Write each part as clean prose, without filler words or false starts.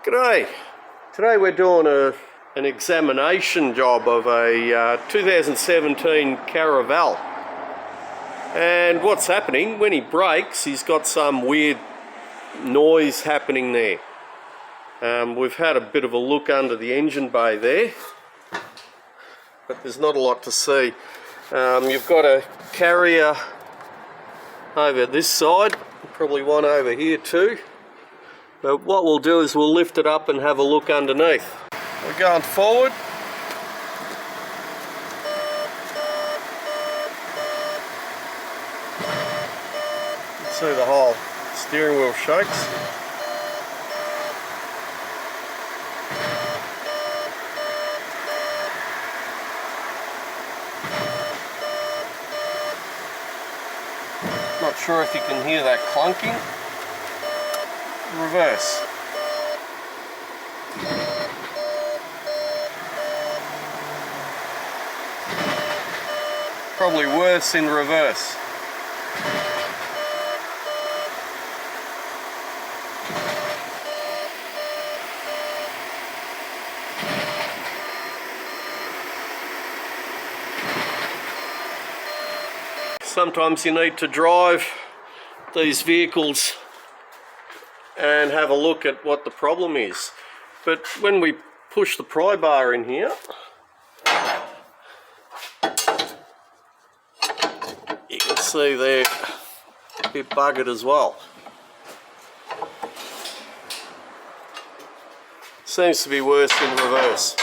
G'day. Today we're doing an examination job of a 2017 Caravell. And what's happening, when he brakes, he's got some weird noise happening there. We've had a bit of a look under the engine bay there, but there's not a lot to see. You've got a carrier over this side, probably one over here too. But what we'll do is we'll lift it up and have a look underneath. We're going forward. You can see the whole steering wheel shakes. Not sure if you can hear that clunking. Reverse. Probably worse in reverse. Sometimes you need to drive these vehicles and have a look at what the problem is. But when we push the pry bar in here, you can see they're a bit buggered as well. Seems to be worse in reverse.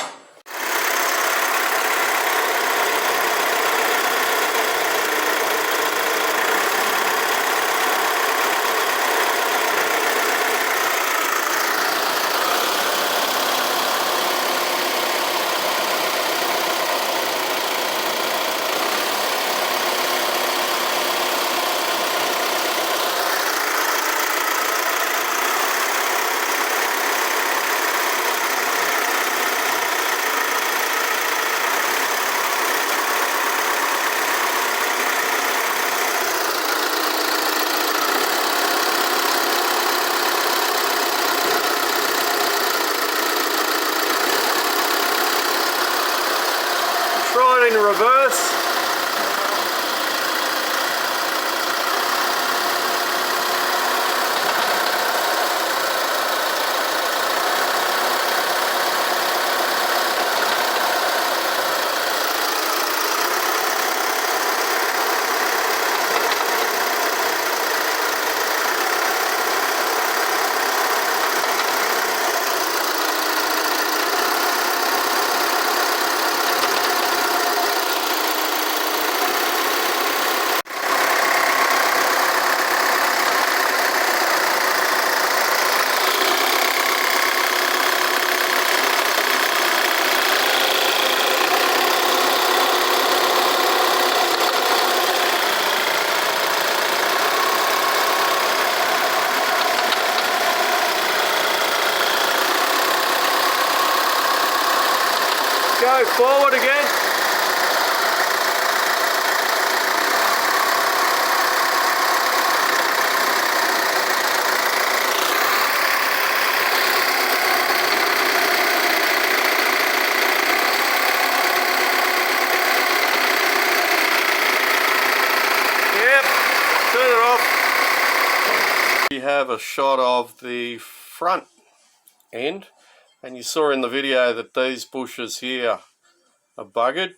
Try it in reverse. Go forward again. Yep, turn it off. We have a shot of the front end. And you saw in the video that these bushes here are buggered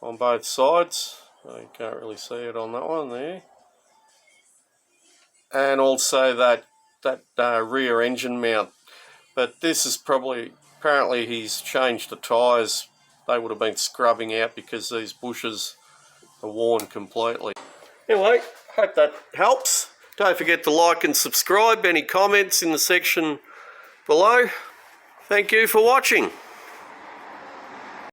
on both sides. You can't really see it on that one there. And also that rear engine mount. But this is apparently he's changed the tyres. They would have been scrubbing out because these bushes are worn completely. Anyway, hope that helps. Don't forget to like and subscribe. Any comments in the section below. Thank you for watching.